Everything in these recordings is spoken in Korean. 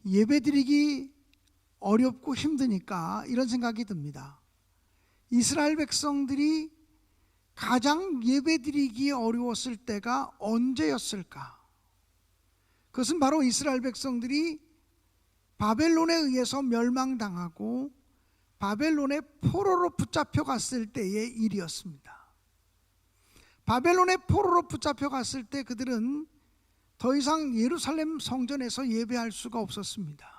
예배드리기 어렵고 힘드니까 이런 생각이 듭니다. 이스라엘 백성들이 가장 예배드리기 어려웠을 때가 언제였을까? 그것은 바로 이스라엘 백성들이 바벨론에 의해서 멸망당하고 바벨론의 포로로 붙잡혀 갔을 때의 일이었습니다. 바벨론의 포로로 붙잡혀 갔을 때 그들은 더 이상 예루살렘 성전에서 예배할 수가 없었습니다.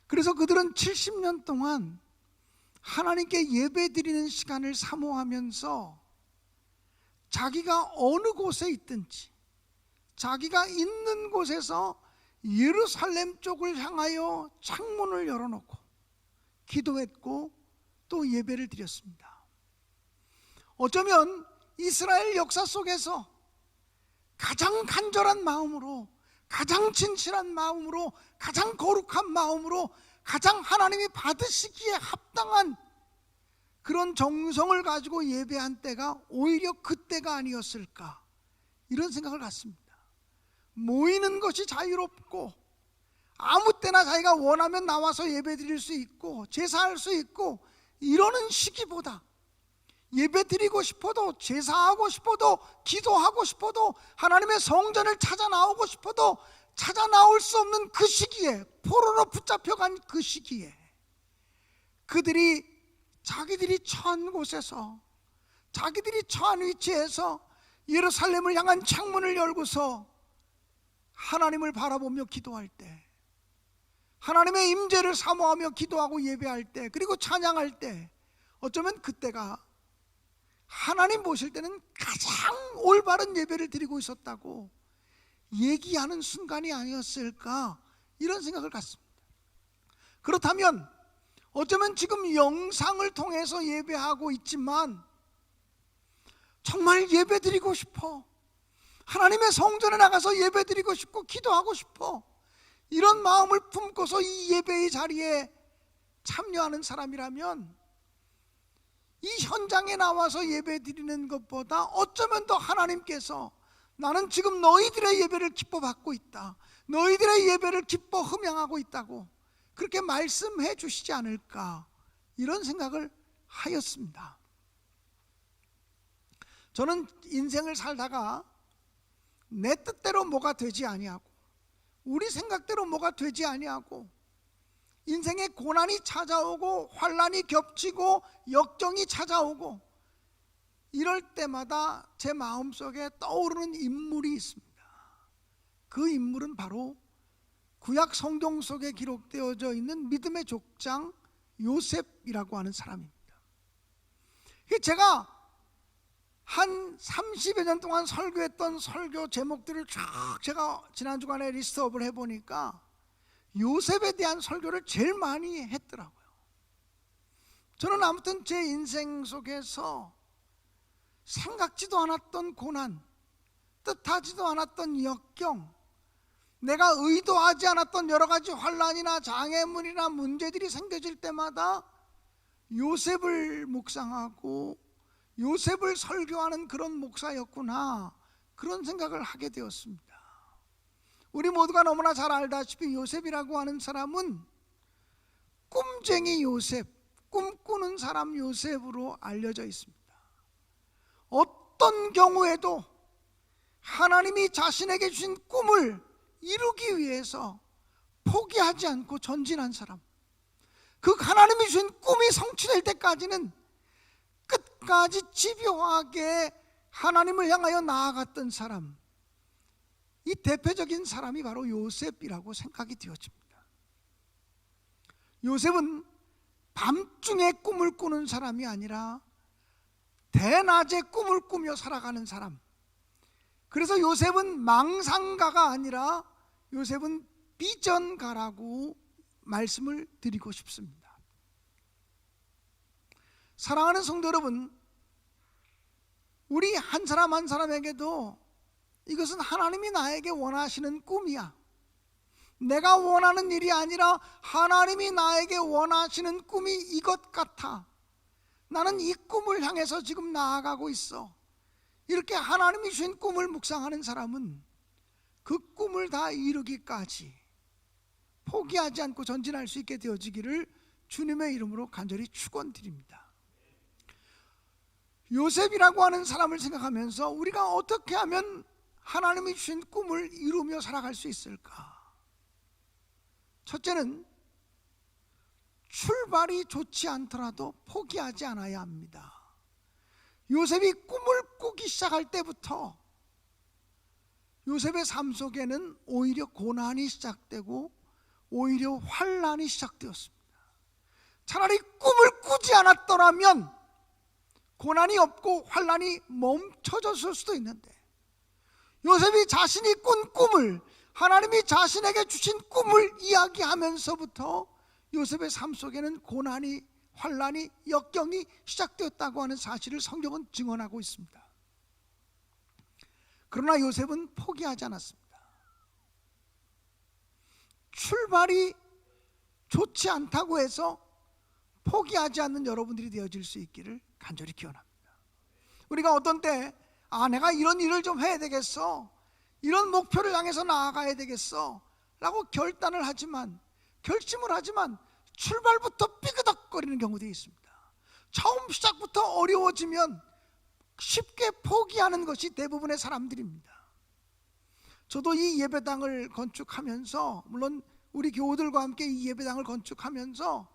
그래서 그들은 70년 동안 하나님께 예배드리는 시간을 사모하면서 자기가 어느 곳에 있든지 자기가 있는 곳에서 예루살렘 쪽을 향하여 창문을 열어놓고 기도했고 또 예배를 드렸습니다. 어쩌면 이스라엘 역사 속에서 가장 간절한 마음으로, 가장 진실한 마음으로, 가장 거룩한 마음으로, 가장 하나님이 받으시기에 합당한 그런 정성을 가지고 예배한 때가 오히려 그때가 아니었을까, 이런 생각을 갖습니다. 모이는 것이 자유롭고 아무 때나 자기가 원하면 나와서 예배 드릴 수 있고 제사할 수 있고 이러는 시기보다 예배 드리고 싶어도, 제사하고 싶어도, 기도하고 싶어도, 하나님의 성전을 찾아 나오고 싶어도 찾아 나올 수 없는 그 시기에, 포로로 붙잡혀간 그 시기에 그들이 자기들이 처한 곳에서, 자기들이 처한 위치에서 예루살렘을 향한 창문을 열고서 하나님을 바라보며 기도할 때, 하나님의 임재를 사모하며 기도하고 예배할 때, 그리고 찬양할 때, 어쩌면 그때가 하나님 보실 때는 가장 올바른 예배를 드리고 있었다고 얘기하는 순간이 아니었을까, 이런 생각을 갖습니다. 그렇다면 어쩌면 지금 영상을 통해서 예배하고 있지만 정말 예배 드리고 싶어, 하나님의 성전에 나가서 예배 드리고 싶고 기도하고 싶어, 이런 마음을 품고서 이 예배의 자리에 참여하는 사람이라면 이 현장에 나와서 예배 드리는 것보다 어쩌면 더 하나님께서 나는 지금 너희들의 예배를 기뻐 받고 있다, 너희들의 예배를 기뻐 흠양하고 있다고 그렇게 말씀해 주시지 않을까, 이런 생각을 하였습니다. 저는 인생을 살다가 내 뜻대로 뭐가 되지 아니하고 우리 생각대로 뭐가 되지 아니하고 인생에 고난이 찾아오고 환난이 겹치고 역경이 찾아오고 이럴 때마다 제 마음속에 떠오르는 인물이 있습니다. 그 인물은 바로 구약 성경 속에 기록되어져 있는 믿음의 족장 요셉이라고 하는 사람입니다. 제가 한 30여 년 동안 설교했던 설교 제목들을 쫙 제가 지난 주간에 리스트업을 해보니까 요셉에 대한 설교를 제일 많이 했더라고요. 저는 아무튼 제 인생 속에서 생각지도 않았던 고난, 뜻하지도 않았던 역경, 내가 의도하지 않았던 여러 가지 환난이나 장애물이나 문제들이 생겨질 때마다 요셉을 묵상하고 요셉을 설교하는 그런 목사였구나, 그런 생각을 하게 되었습니다. 우리 모두가 너무나 잘 알다시피 요셉이라고 하는 사람은 꿈쟁이 요셉, 꿈꾸는 사람 요셉으로 알려져 있습니다. 어떤 경우에도 하나님이 자신에게 주신 꿈을 이루기 위해서 포기하지 않고 전진한 사람, 그 하나님이 주신 꿈이 성취될 때까지는 끝까지 집요하게 하나님을 향하여 나아갔던 사람, 이 대표적인 사람이 바로 요셉이라고 생각이 되어집니다. 요셉은 밤중에 꿈을 꾸는 사람이 아니라 대낮에 꿈을 꾸며 살아가는 사람, 그래서 요셉은 망상가가 아니라 요셉은 비전가라고 말씀을 드리고 싶습니다. 사랑하는 성도 여러분, 우리 한 사람 한 사람에게도 이것은 하나님이 나에게 원하시는 꿈이야. 내가 원하는 일이 아니라 하나님이 나에게 원하시는 꿈이 이것 같아. 나는 이 꿈을 향해서 지금 나아가고 있어. 이렇게 하나님이 주신 꿈을 묵상하는 사람은 그 꿈을 다 이루기까지 포기하지 않고 전진할 수 있게 되어지기를 주님의 이름으로 간절히 축원드립니다. 요셉이라고 하는 사람을 생각하면서 우리가 어떻게 하면 하나님이 주신 꿈을 이루며 살아갈 수 있을까? 첫째는 출발이 좋지 않더라도 포기하지 않아야 합니다. 요셉이 꿈을 꾸기 시작할 때부터 요셉의 삶 속에는 오히려 고난이 시작되고 오히려 환난이 시작되었습니다. 차라리 꿈을 꾸지 않았더라면 고난이 없고 환난이 멈춰졌을 수도 있는데, 요셉이 자신이 꾼 꿈을, 하나님이 자신에게 주신 꿈을 이야기하면서부터 요셉의 삶 속에는 고난이, 환난이, 역경이 시작되었다고 하는 사실을 성경은 증언하고 있습니다. 그러나 요셉은 포기하지 않았습니다. 출발이 좋지 않다고 해서 포기하지 않는 여러분들이 되어질 수 있기를 간절히 기원합니다. 우리가 어떤 때 내가 이런 일을 좀 해야 되겠어, 이런 목표를 향해서 나아가야 되겠어 라고 결심을 하지만 출발부터 삐그덕거리는 경우도 있습니다. 처음 시작부터 어려워지면 쉽게 포기하는 것이 대부분의 사람들입니다. 저도 이 예배당을 건축하면서, 물론 우리 교우들과 함께 이 예배당을 건축하면서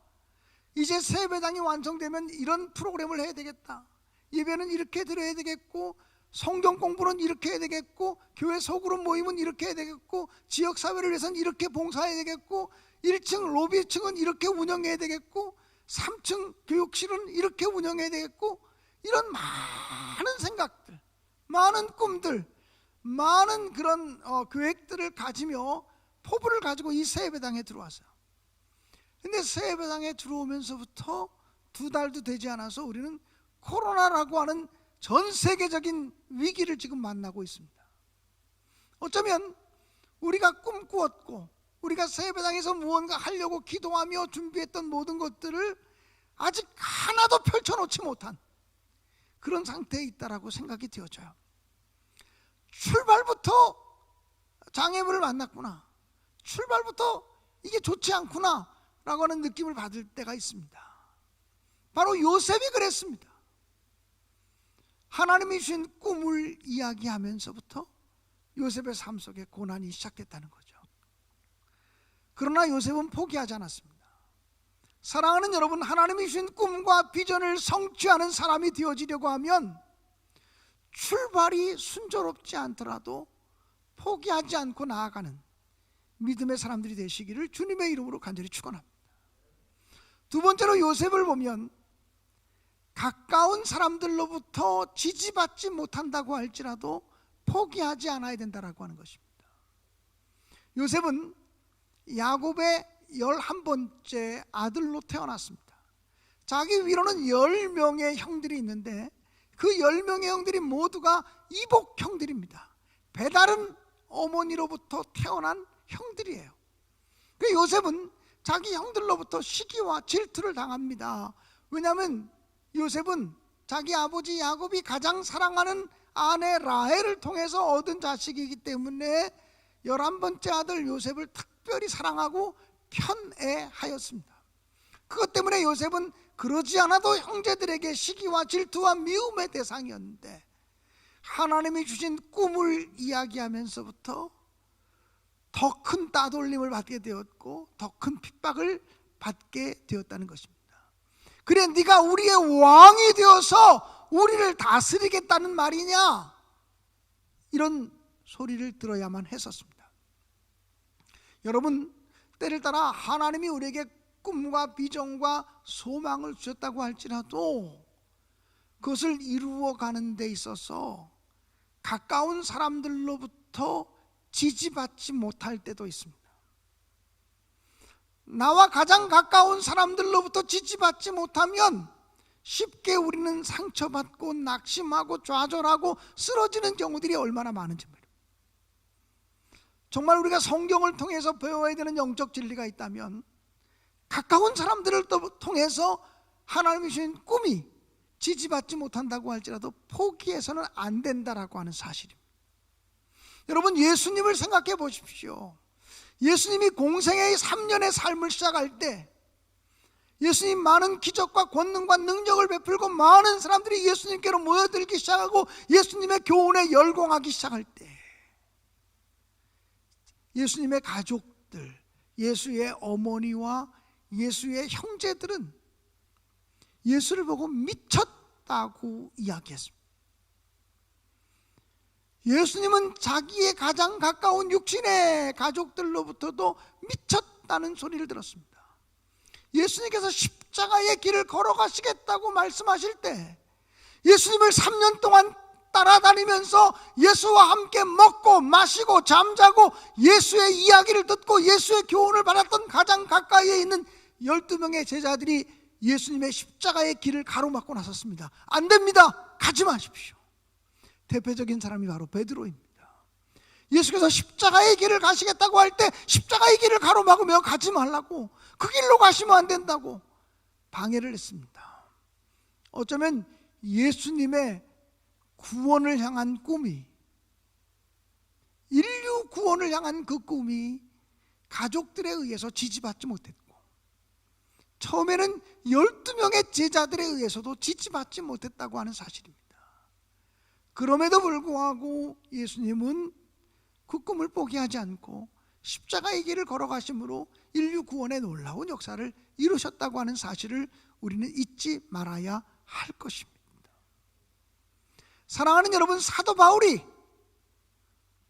이제 새 예배당이 완성되면 이런 프로그램을 해야 되겠다, 예배는 이렇게 드려야 되겠고, 성경 공부는 이렇게 해야 되겠고, 교회 소그룹 모임은 이렇게 해야 되겠고, 지역사회를 위해서는 이렇게 봉사해야 되겠고, 1층 로비층은 이렇게 운영해야 되겠고, 3층 교육실은 이렇게 운영해야 되겠고, 이런 많은 생각들, 많은 꿈들, 많은 그런 계획들을 가지며 포부를 가지고 이 새 예배당에 들어왔어요. 근데 새 예배당에 들어오면서부터 2달도 되지 않아서 우리는 코로나라고 하는 전 세계적인 위기를 지금 만나고 있습니다. 어쩌면 우리가 꿈꾸었고 우리가 새 예배당에서 무언가 하려고 기도하며 준비했던 모든 것들을 아직 하나도 펼쳐놓지 못한 그런 상태에 있다라고 생각이 되어져요. 출발부터 장애물을 만났구나, 출발부터 이게 좋지 않구나 라고 하는 느낌을 받을 때가 있습니다. 바로 요셉이 그랬습니다. 하나님이 주신 꿈을 이야기하면서부터 요셉의 삶 속에 고난이 시작됐다는 거죠. 그러나 요셉은 포기하지 않았습니다. 사랑하는 여러분, 하나님이 주신 꿈과 비전을 성취하는 사람이 되어지려고 하면 출발이 순조롭지 않더라도 포기하지 않고 나아가는 믿음의 사람들이 되시기를 주님의 이름으로 간절히 축원합니다. 두 번째로 요셉을 보면 가까운 사람들로부터 지지받지 못한다고 할지라도 포기하지 않아야 된다라고 하는 것입니다. 요셉은 야곱의 11번째 아들로 태어났습니다. 자기 위로는 10명의 형들이 있는데 그 10명의 형들이 모두가 이복 형들입니다. 배다른 어머니로부터 태어난 형들이에요. 그 요셉은 자기 형들로부터 시기와 질투를 당합니다. 왜냐하면 요셉은 자기 아버지 야곱이 가장 사랑하는 아내 라헬을 통해서 얻은 자식이기 때문에 11번째 아들 요셉을 특별히 사랑하고 편애하였습니다. 그것 때문에 요셉은 그러지 않아도 형제들에게 시기와 질투와 미움의 대상이었는데, 하나님이 주신 꿈을 이야기하면서부터 더 큰 따돌림을 받게 되었고 더 큰 핍박을 받게 되었다는 것입니다. 그래, 네가 우리의 왕이 되어서 우리를 다스리겠다는 말이냐, 이런 소리를 들어야만 했었습니다. 여러분, 때를 따라 하나님이 우리에게 꿈과 비전과 소망을 주셨다고 할지라도 그것을 이루어가는 데 있어서 가까운 사람들로부터 지지받지 못할 때도 있습니다. 나와 가장 가까운 사람들로부터 지지받지 못하면 쉽게 우리는 상처받고 낙심하고 좌절하고 쓰러지는 경우들이 얼마나 많은지 말입니다. 정말 우리가 성경을 통해서 배워야 되는 영적 진리가 있다면 가까운 사람들을 통해서 하나님이 주신 꿈이 지지받지 못한다고 할지라도 포기해서는 안 된다라고 하는 사실입니다. 여러분, 예수님을 생각해 보십시오. 예수님이 공생의 3년의 삶을 시작할 때 예수님 많은 기적과 권능과 능력을 베풀고 많은 사람들이 예수님께로 모여들기 시작하고 예수님의 교훈에 열광하기 시작할 때 예수님의 가족들, 예수의 어머니와 예수의 형제들은 예수를 보고 미쳤다고 이야기했습니다. 예수님은 자기의 가장 가까운 육신의 가족들로부터도 미쳤다는 소리를 들었습니다. 예수님께서 십자가의 길을 걸어가시겠다고 말씀하실 때 예수님을 3년 동안 따라다니면서 예수와 함께 먹고 마시고 잠자고 예수의 이야기를 듣고 예수의 교훈을 받았던 가장 가까이에 있는 12명의 제자들이 예수님의 십자가의 길을 가로막고 나섰습니다. 안 됩니다. 가지 마십시오. 대표적인 사람이 바로 베드로입니다. 예수께서 십자가의 길을 가시겠다고 할 때 십자가의 길을 가로막으며 가지 말라고, 그 길로 가시면 안 된다고 방해를 했습니다. 어쩌면 예수님의 구원을 향한 꿈이, 인류 구원을 향한 그 꿈이 가족들에 의해서 지지받지 못했고 처음에는 12명의 제자들에 의해서도 지지받지 못했다고 하는 사실입니다. 그럼에도 불구하고 예수님은 그 꿈을 포기하지 않고 십자가의 길을 걸어가심으로 인류 구원의 놀라운 역사를 이루셨다고 하는 사실을 우리는 잊지 말아야 할 것입니다. 사랑하는 여러분, 사도 바울이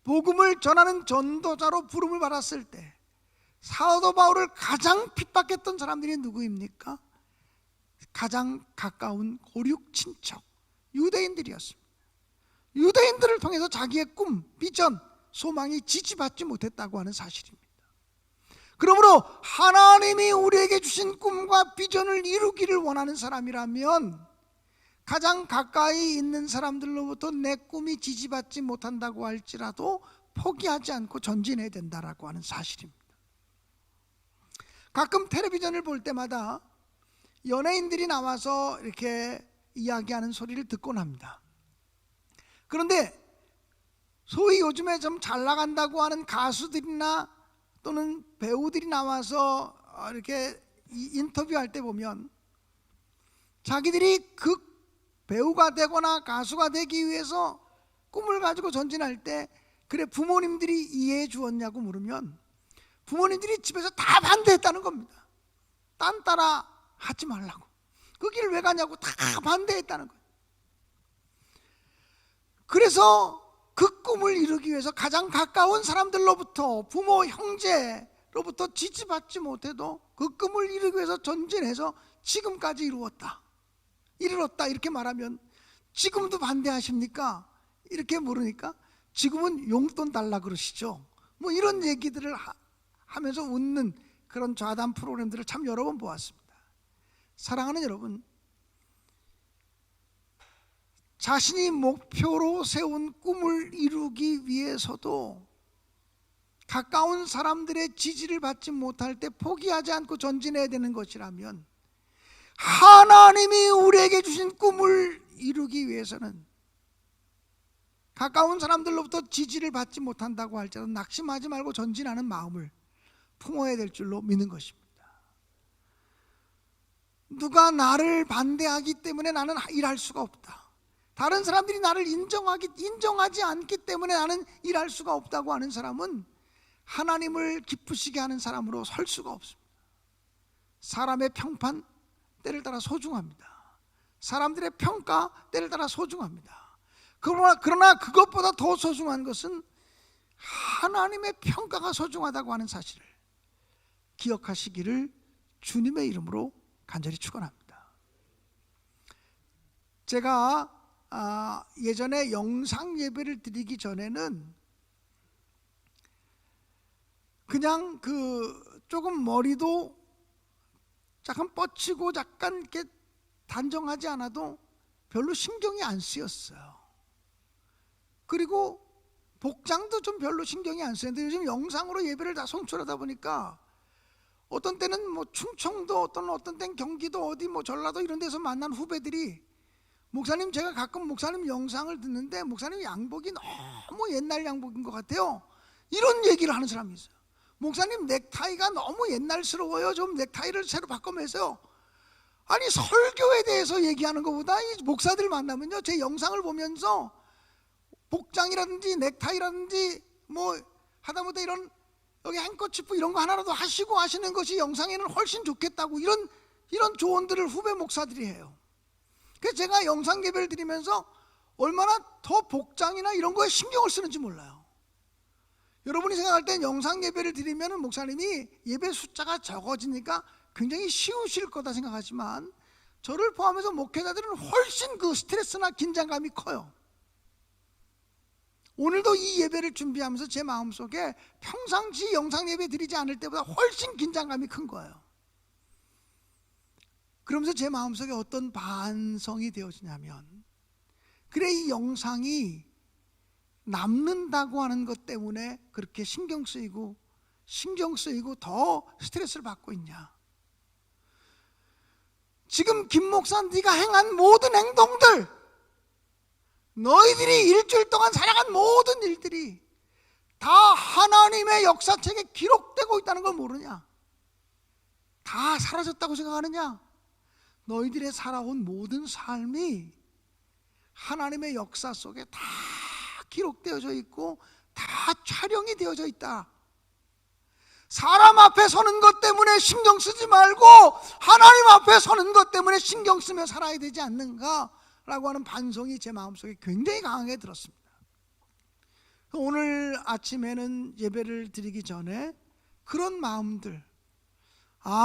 복음을 전하는 전도자로 부름을 받았을 때 사도 바울을 가장 핍박했던 사람들이 누구입니까? 가장 가까운 고륙 친척 유대인들이었습니다. 유대인들을 통해서 자기의 꿈, 비전, 소망이 지지받지 못했다고 하는 사실입니다. 그러므로 하나님이 우리에게 주신 꿈과 비전을 이루기를 원하는 사람이라면 가장 가까이 있는 사람들로부터 내 꿈이 지지받지 못한다고 할지라도 포기하지 않고 전진해야 된다라고 하는 사실입니다. 가끔 텔레비전을 볼 때마다 연예인들이 나와서 이렇게 이야기하는 소리를 듣곤 합니다. 그런데 소위 요즘에 좀 잘 나간다고 하는 가수들이나 또는 배우들이 나와서 이렇게 인터뷰할 때 보면 자기들이 그 배우가 되거나 가수가 되기 위해서 꿈을 가지고 전진할 때 그래 부모님들이 이해해 주었냐고 물으면 부모님들이 집에서 다 반대했다는 겁니다. 딴 따라 하지 말라고, 그 길 왜 가냐고 다 반대했다는 거예요. 그래서 그 꿈을 이루기 위해서 가장 가까운 사람들로부터, 부모, 형제로부터 지지받지 못해도 그 꿈을 이루기 위해서 전진해서 지금까지 이루었다, 이렇게 말하면 지금도 반대하십니까? 이렇게 물으니까 지금은 용돈 달라 그러시죠. 뭐 이런 얘기들을 하면서 웃는 그런 좌담 프로그램들을 참 여러 번 보았습니다. 사랑하는 여러분, 자신이 목표로 세운 꿈을 이루기 위해서도 가까운 사람들의 지지를 받지 못할 때 포기하지 않고 전진해야 되는 것이라면 하나님이 우리에게 주신 꿈을 이루기 위해서는 가까운 사람들로부터 지지를 받지 못한다고 할지라도 낙심하지 말고 전진하는 마음을 품어야 될 줄로 믿는 것입니다. 누가 나를 반대하기 때문에 나는 일할 수가 없다, 다른 사람들이 나를 인정하지 않기 때문에 나는 일할 수가 없다고 하는 사람은 하나님을 기쁘시게 하는 사람으로 설 수가 없습니다. 사람의 평판 때를 따라 소중합니다. 사람들의 평가 때를 따라 소중합니다. 그러나 그것보다 더 소중한 것은 하나님의 평가가 소중하다고 하는 사실을 기억하시기를 주님의 이름으로 간절히 축원합니다. 제가 예전에 영상 예배를 드리기 전에는 그냥 조금 머리도 약간 뻗치고 약간 이렇게 단정하지 않아도 별로 신경이 안 쓰였어요. 그리고 복장도 좀 별로 신경이 안 쓰였는데 요즘 영상으로 예배를 다 송출하다 보니까 어떤 때는 뭐 충청도, 어떤 때는 경기도 어디 뭐 전라도 이런 데서 만난 후배들이 목사님, 제가 가끔 목사님 영상을 듣는데 목사님 양복이 너무 옛날 양복인 것 같아요, 이런 얘기를 하는 사람이 있어요. 목사님 넥타이가 너무 옛날스러워요. 좀 넥타이를 새로 바꿔매세요. 아니, 설교에 대해서 얘기하는 것보다 이 목사들 만나면요, 제 영상을 보면서 복장이라든지 넥타이라든지 뭐 하다못해 이런 여기 행커치프 이런 거 하나라도 하시고 하시는 것이 영상에는 훨씬 좋겠다고 이런 조언들을 후배 목사들이 해요. 그래서 제가 영상 개별 드리면서 얼마나 더 복장이나 이런 거에 신경을 쓰는지 몰라요. 여러분이 생각할 땐 영상 예배를 드리면 목사님이 예배 숫자가 적어지니까 굉장히 쉬우실 거다 생각하지만, 저를 포함해서 목회자들은 훨씬 그 스트레스나 긴장감이 커요. 오늘도 이 예배를 준비하면서 제 마음속에 평상시 영상 예배 드리지 않을 때보다 훨씬 긴장감이 큰 거예요. 그러면서 제 마음속에 어떤 반성이 되어지냐면, 그래, 이 영상이 남는다고 하는 것 때문에 그렇게 신경 쓰이고 더 스트레스를 받고 있냐. 지금 김 목사 네가 행한 모든 행동들, 너희들이 일주일 동안 살아간 모든 일들이 다 하나님의 역사책에 기록되고 있다는 걸 모르냐? 다 사라졌다고 생각하느냐? 너희들의 살아온 모든 삶이 하나님의 역사 속에 다 기록되어져 있고 다 촬영이 되어져 있다. 사람 앞에 서는 것 때문에 신경 쓰지 말고 하나님 앞에 서는 것 때문에 신경 쓰며 살아야 되지 않는가라고 하는 반성이 제 마음속에 굉장히 강하게 들었습니다. 오늘 아침에는 예배를 드리기 전에 그런 마음들,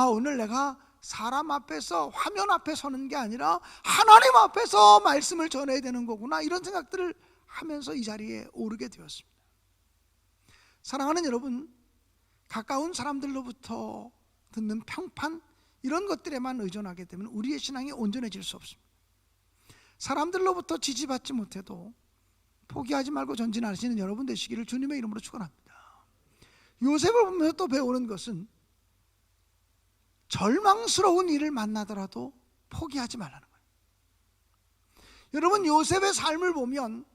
오늘 내가 사람 앞에서, 화면 앞에 서는 게 아니라 하나님 앞에서 말씀을 전해야 되는 거구나, 이런 생각들을 하면서 이 자리에 오르게 되었습니다. 사랑하는 여러분, 가까운 사람들로부터 듣는 평판, 이런 것들에만 의존하게 되면 우리의 신앙이 온전해질 수 없습니다. 사람들로부터 지지받지 못해도 포기하지 말고 전진하시는 여러분 되시기를 주님의 이름으로 축원합니다. 요셉을 보면서 또 배우는 것은 절망스러운 일을 만나더라도 포기하지 말라는 거예요. 여러분, 요셉의 삶을 보면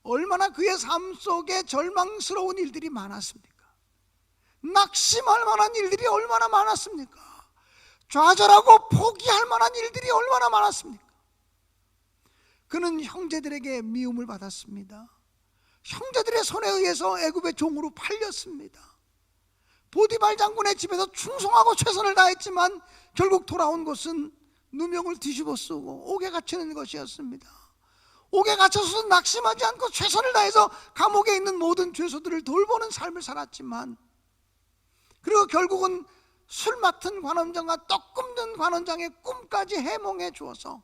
얼마나 그의 삶 속에 절망스러운 일들이 많았습니까? 낙심할 만한 일들이 얼마나 많았습니까? 좌절하고 포기할 만한 일들이 얼마나 많았습니까? 그는 형제들에게 미움을 받았습니다. 형제들의 손에 의해서 애굽의 종으로 팔렸습니다. 보디발 장군의 집에서 충성하고 최선을 다했지만 결국 돌아온 것은 누명을 뒤집어 쓰고 옥에 갇히는 것이었습니다. 옥에 갇혀서 낙심하지 않고 최선을 다해서 감옥에 있는 모든 죄수들을 돌보는 삶을 살았지만, 그리고 결국은 술 맡은 관원장과 떡 굽는 관원장의 꿈까지 해몽해 주어서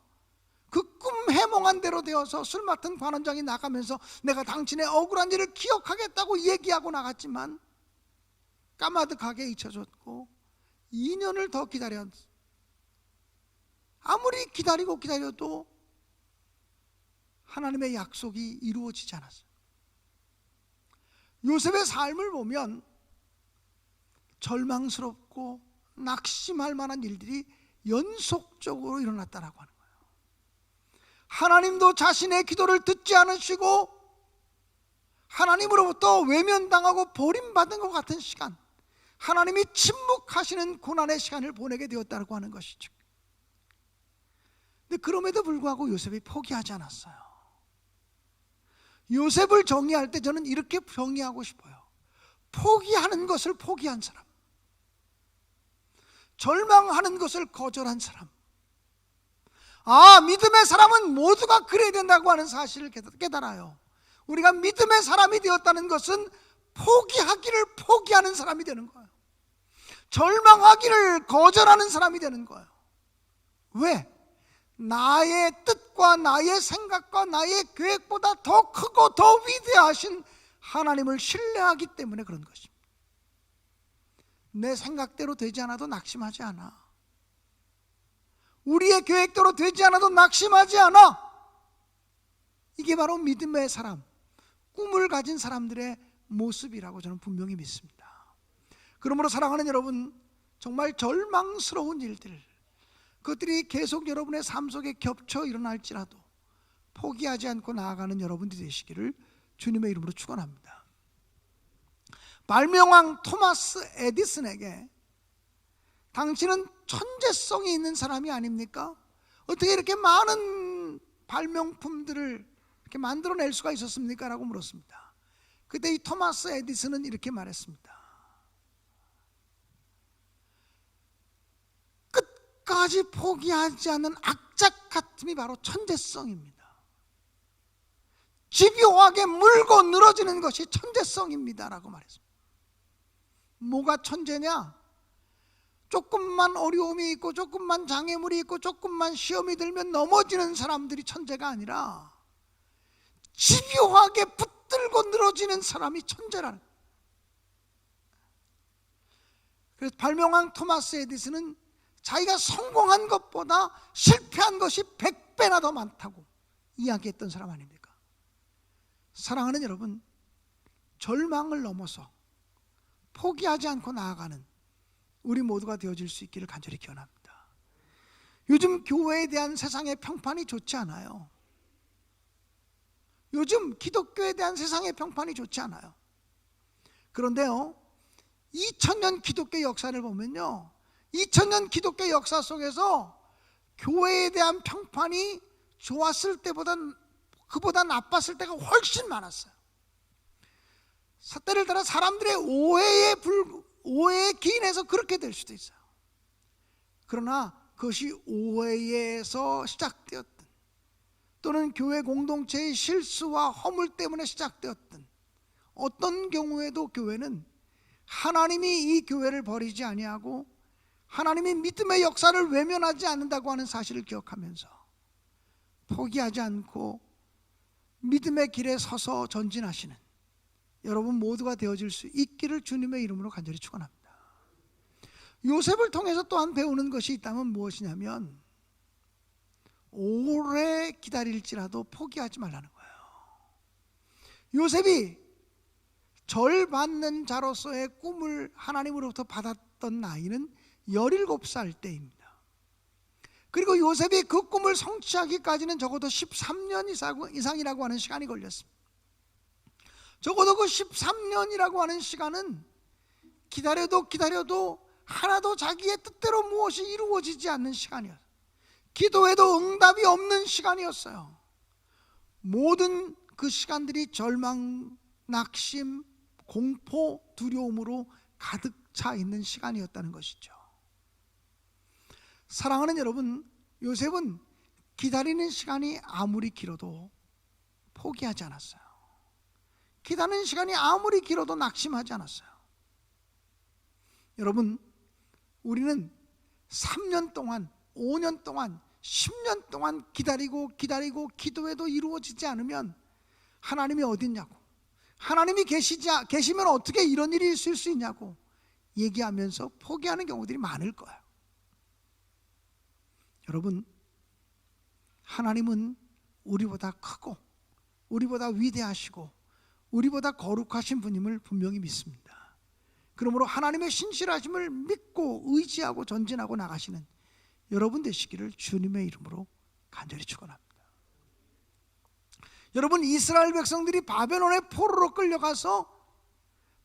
그 꿈 해몽한 대로 되어서 술 맡은 관원장이 나가면서 내가 당신의 억울한 일을 기억하겠다고 얘기하고 나갔지만 까마득하게 잊혀졌고 2년을 더 기다렸어요. 아무리 기다려도 하나님의 약속이 이루어지지 않았어요. 요셉의 삶을 보면 절망스럽고 낙심할 만한 일들이 연속적으로 일어났다라고 하는 거예요. 하나님도 자신의 기도를 듣지 않으시고 하나님으로부터 외면당하고 버림받은 것 같은 시간, 하나님이 침묵하시는 고난의 시간을 보내게 되었다고 하는 것이죠. 근데 그럼에도 불구하고 요셉이 포기하지 않았어요. 요셉을 정의할 때 저는 이렇게 정의하고 싶어요. 포기하는 것을 포기한 사람, 절망하는 것을 거절한 사람. 믿음의 사람은 모두가 그래야 된다고 하는 사실을 깨달아요. 우리가 믿음의 사람이 되었다는 것은 포기하기를 포기하는 사람이 되는 거예요. 절망하기를 거절하는 사람이 되는 거예요. 왜? 나의 뜻과 나의 생각과 나의 계획보다 더 크고 더 위대하신 하나님을 신뢰하기 때문에 그런 것입니다. 내 생각대로 되지 않아도 낙심하지 않아. 우리의 계획대로 되지 않아도 낙심하지 않아. 이게 바로 믿음의 사람, 꿈을 가진 사람들의 모습이라고 저는 분명히 믿습니다. 그러므로 사랑하는 여러분, 정말 절망스러운 일들, 그것들이 계속 여러분의 삶 속에 겹쳐 일어날지라도 포기하지 않고 나아가는 여러분들이 되시기를 주님의 이름으로 축원합니다. 발명왕 토마스 에디슨에게 당신은 천재성이 있는 사람이 아닙니까? 어떻게 이렇게 많은 발명품들을 이렇게 만들어낼 수가 있었습니까? 라고 물었습니다. 그때 이 토마스 에디슨은 이렇게 말했습니다. 끝까지 포기하지 않는 악착 같음이 바로 천재성입니다. 집요하게 물고 늘어지는 것이 천재성입니다 라고 말했습니다. 뭐가 천재냐? 조금만 어려움이 있고 조금만 장애물이 있고 조금만 시험이 들면 넘어지는 사람들이 천재가 아니라 집요하게 붙들고 늘어지는 사람이 천재라는 거예요. 그래서 발명왕 토마스 에디슨은 자기가 성공한 것보다 실패한 것이 100배나 더 많다고 이야기했던 사람 아닙니까? 사랑하는 여러분, 절망을 넘어서 포기하지 않고 나아가는 우리 모두가 되어질 수 있기를 간절히 기원합니다. 요즘 교회에 대한 세상의 평판이 좋지 않아요. 요즘 기독교에 대한 세상의 평판이 좋지 않아요. 그런데요, 2000년 기독교 역사를 보면요, 2000년 기독교 역사 속에서 교회에 대한 평판이 좋았을 때보단 그보다 나빴을 때가 훨씬 많았어요. 때를 따라 사람들의 오해에 기인해서 그렇게 될 수도 있어요. 그러나 그것이 오해에서 시작되었든 또는 교회 공동체의 실수와 허물 때문에 시작되었든 어떤 경우에도 교회는 하나님이 이 교회를 버리지 아니하고 하나님이 믿음의 역사를 외면하지 않는다고 하는 사실을 기억하면서 포기하지 않고 믿음의 길에 서서 전진하시는 여러분 모두가 되어질 수 있기를 주님의 이름으로 간절히 축원합니다. 요셉을 통해서 또한 배우는 것이 있다면 무엇이냐면 오래 기다릴지라도 포기하지 말라는 거예요. 요셉이 절 받는 자로서의 꿈을 하나님으로부터 받았던 나이는 17살 때입니다. 그리고 요셉이 그 꿈을 성취하기까지는 적어도 13년 이상이라고 하는 시간이 걸렸습니다. 적어도 그 13년이라고 하는 시간은 기다려도 하나도 자기의 뜻대로 무엇이 이루어지지 않는 시간이었어요. 기도해도 응답이 없는 시간이었어요. 모든 그 시간들이 절망, 낙심, 공포, 두려움으로 가득 차 있는 시간이었다는 것이죠. 사랑하는 여러분, 요셉은 기다리는 시간이 아무리 길어도 포기하지 않았어요. 기다리는 시간이 아무리 길어도 낙심하지 않았어요. 여러분, 우리는 3년 동안, 5년 동안, 10년 동안 기다리고 기도해도 이루어지지 않으면 하나님이 어디 있냐고, 하나님이 계시면 어떻게 이런 일이 있을 수 있냐고 얘기하면서 포기하는 경우들이 많을 거예요. 여러분, 하나님은 우리보다 크고 우리보다 위대하시고 우리보다 거룩하신 분임을 분명히 믿습니다. 그러므로 하나님의 신실하심을 믿고 의지하고 전진하고 나가시는 여러분 되시기를 주님의 이름으로 간절히 축원합니다. 여러분, 이스라엘 백성들이 바벨론의 포로로 끌려가서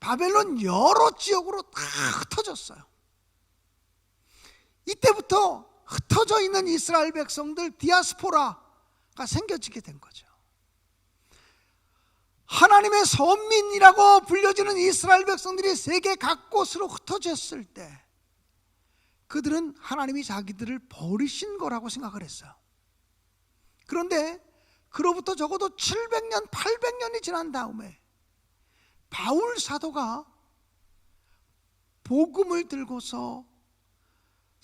바벨론 여러 지역으로 다 흩어졌어요. 이때부터 흩어져 있는 이스라엘 백성들, 디아스포라가 생겨지게 된 거죠. 하나님의 선민이라고 불려지는 이스라엘 백성들이 세계 각곳으로 흩어졌을 때 그들은 하나님이 자기들을 버리신 거라고 생각을 했어요. 그런데 그로부터 적어도 700년, 800년이 지난 다음에 바울 사도가 복음을 들고서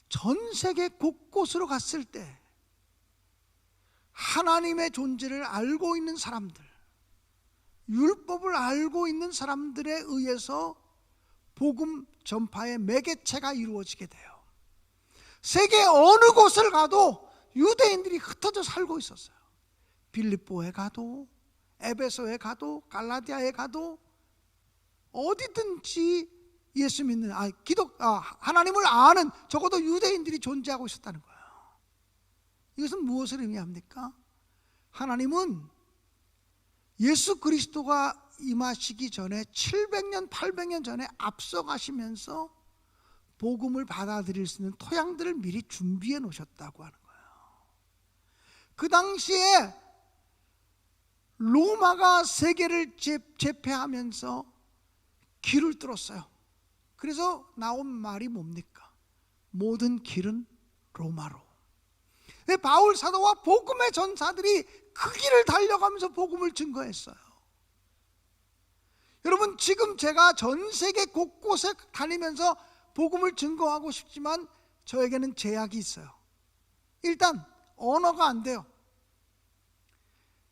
전 세계 곳곳으로 갔을 때 하나님의 존재를 알고 있는 사람들, 율법을 알고 있는 사람들에 의해서 복음 전파의 매개체가 이루어지게 돼요. 세계 어느 곳을 가도 유대인들이 흩어져 살고 있었어요. 빌립보에 가도, 에베소에 가도, 갈라디아에 가도 어디든지 예수 믿는 하나님을 아는 적어도 유대인들이 존재하고 있었다는 거예요. 이것은 무엇을 의미합니까? 하나님은 예수 그리스도가 임하시기 전에 700년 800년 전에 앞서가시면서 복음을 받아들일 수 있는 토양들을 미리 준비해 놓으셨다고 하는 거예요. 그 당시에 로마가 세계를 제패하면서 길을 뚫었어요. 그래서 나온 말이 뭡니까? 모든 길은 로마로. 바울 사도와 복음의 전사들이 그 길을 달려가면서 복음을 증거했어요. 여러분, 지금 제가 전 세계 곳곳에 다니면서 복음을 증거하고 싶지만 저에게는 제약이 있어요. 일단 언어가 안 돼요.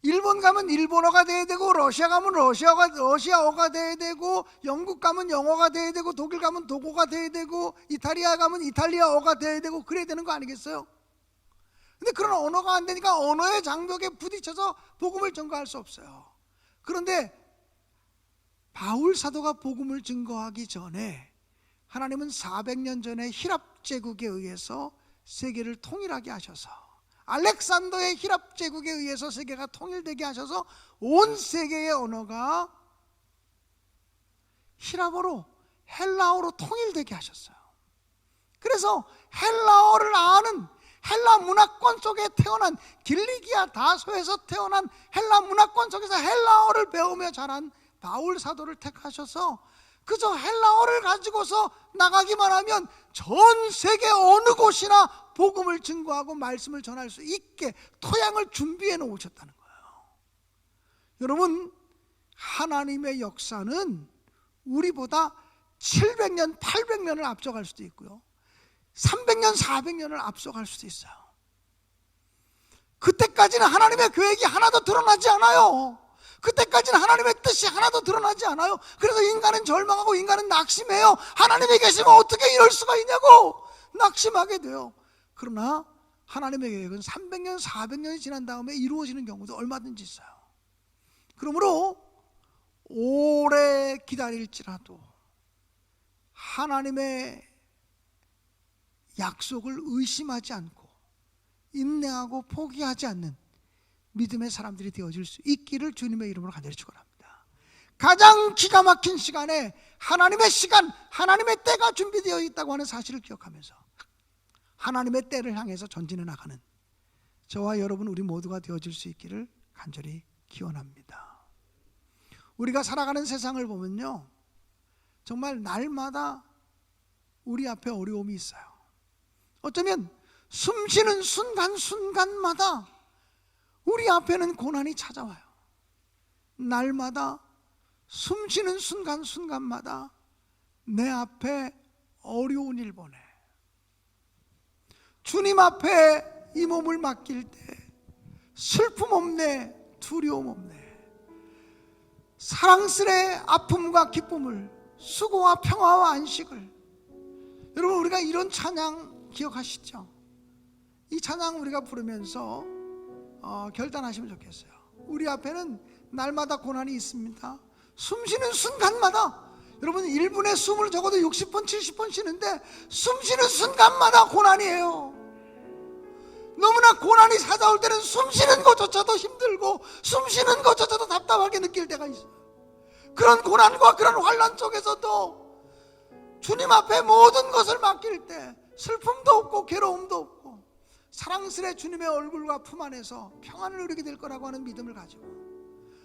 일본 가면 일본어가 돼야 되고, 러시아 가면 러시아어가 돼야 되고, 영국 가면 영어가 돼야 되고, 독일 가면 독어가 돼야 되고, 이탈리아 가면 이탈리아어가 돼야 되고, 그래야 되는 거 아니겠어요? 근데 그런 언어가 안 되니까 언어의 장벽에 부딪혀서 복음을 증거할 수 없어요. 그런데 바울 사도가 복음을 증거하기 전에 하나님은 400년 전에 히랍 제국에 의해서 세계를 통일하게 하셔서, 알렉산더의 히랍 제국에 의해서 세계가 통일되게 하셔서 온 세계의 언어가 히랍어로, 헬라어로 통일되게 하셨어요. 그래서 헬라어를 아는, 헬라 문화권 속에 태어난, 길리기아 다소에서 태어난 헬라 문화권 속에서 헬라어를 배우며 자란 바울 사도를 택하셔서 그저 헬라어를 가지고서 나가기만 하면 전 세계 어느 곳이나 복음을 증거하고 말씀을 전할 수 있게 토양을 준비해 놓으셨다는 거예요. 여러분, 하나님의 역사는 우리보다 700년, 800년을 앞서갈 수도 있고요, 300년, 400년을 앞서갈 수도 있어요. 그때까지는 하나님의 계획이 하나도 드러나지 않아요. 그때까지는 하나님의 뜻이 하나도 드러나지 않아요. 그래서 인간은 절망하고 인간은 낙심해요. 하나님이 계시면 어떻게 이럴 수가 있냐고 낙심하게 돼요. 그러나 하나님의 계획은 300년, 400년이 지난 다음에 이루어지는 경우도 얼마든지 있어요. 그러므로 오래 기다릴지라도 하나님의 약속을 의심하지 않고 인내하고 포기하지 않는 믿음의 사람들이 되어질 수 있기를 주님의 이름으로 간절히 축원합니다. 가장 기가 막힌 시간에 하나님의 시간, 하나님의 때가 준비되어 있다고 하는 사실을 기억하면서 하나님의 때를 향해서 전진해 나가는 저와 여러분, 우리 모두가 되어질 수 있기를 간절히 기원합니다. 우리가 살아가는 세상을 보면요, 정말 날마다 우리 앞에 어려움이 있어요. 어쩌면 숨쉬는 순간순간마다 우리 앞에는 고난이 찾아와요. 날마다 숨쉬는 순간순간마다 내 앞에 어려운 일 보내. 주님 앞에 이 몸을 맡길 때 슬픔 없네, 두려움 없네, 사랑스레 아픔과 기쁨을, 수고와 평화와 안식을. 여러분, 우리가 이런 찬양 기억하시죠? 이 찬양 우리가 부르면서 결단하시면 좋겠어요. 우리 앞에는 날마다 고난이 있습니다. 숨쉬는 순간마다, 여러분 1분에 숨을 적어도 60번 70번 쉬는데 숨쉬는 순간마다 고난이에요. 너무나 고난이 찾아올 때는 숨쉬는 것조차도 힘들고 숨쉬는 것조차도 답답하게 느낄 때가 있어요. 그런 고난과 그런 환난 속에서도 주님 앞에 모든 것을 맡길 때 슬픔도 없고 괴로움도 없고 사랑스레 주님의 얼굴과 품 안에서 평안을 누리게 될 거라고 하는 믿음을 가지고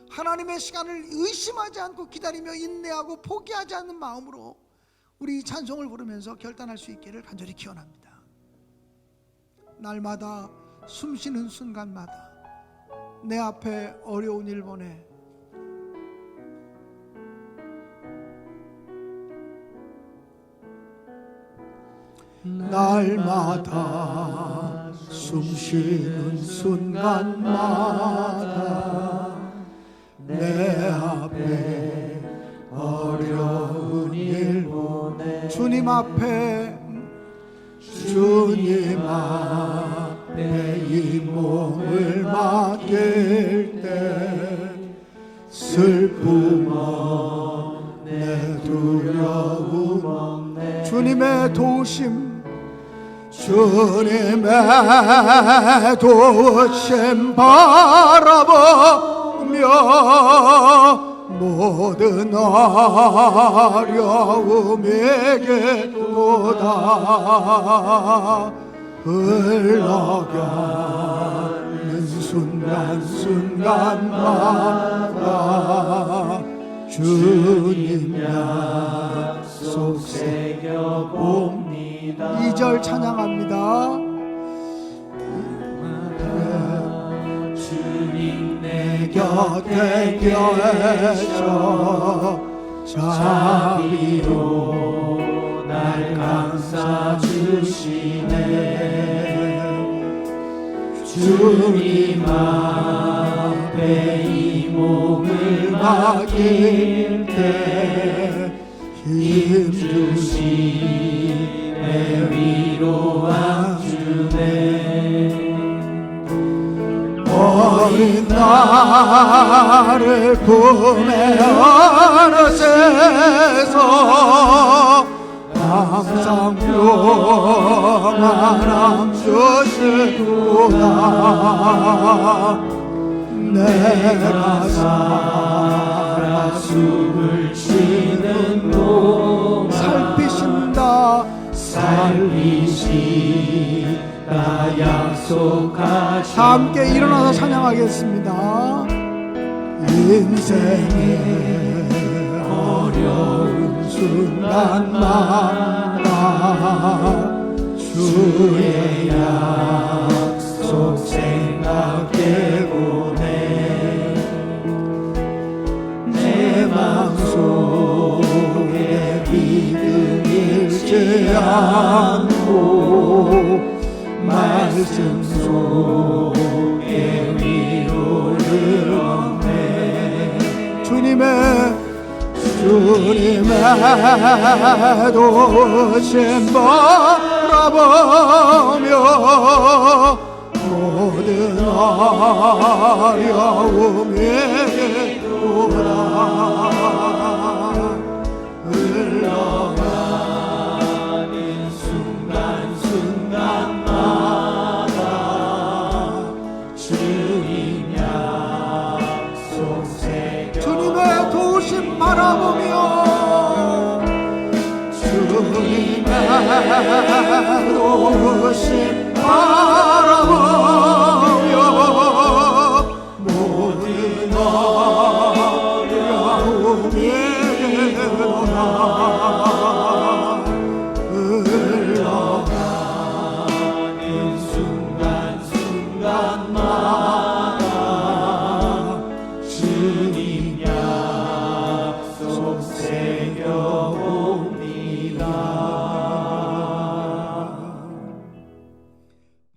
하나님의 시간을 의심하지 않고 기다리며 인내하고 포기하지 않는 마음으로 우리 찬송을 부르면서 결단할 수 있기를 간절히 기원합니다. 날마다 숨쉬는 순간마다 내 앞에 어려운 일 보내. 날마다 숨쉬는 순간마다 내 앞에 어려운 일 보내. 주님 앞에 이 몸을 맡길 때 슬픔 없네, 두려움 없네. 주님의 도우심 바라보며 모든 어려움에게보다 흘러가는 순간순간마다 주님 약속 새겨봅니다. 2절 찬양합니다. 주님 내 곁에 계셔 자비로 날 감싸주시네. 주님 앞에 이 몸을 맡길 때 힘주시네. 위로한 주네. 어린 나를 품에 안으셔서 항상 평안함 주시구나. 내가 살아 숨을 쉬는 동안 살피신다. 살리시다 약속하시. 다 함께 일어나서 찬양하겠습니다. 인생의 어려운 순간마다 주의 약속 생각해보네. 내 맘속에 믿음 잃지 않고 말씀 속에 위로를 얻네. 주님의 도심 바라보며 모든 어려움에게보다 흘러가는 순간순간마다 주님 약속 새겨. 주님의 도우심 바라보며 주님의 도우심 바라보며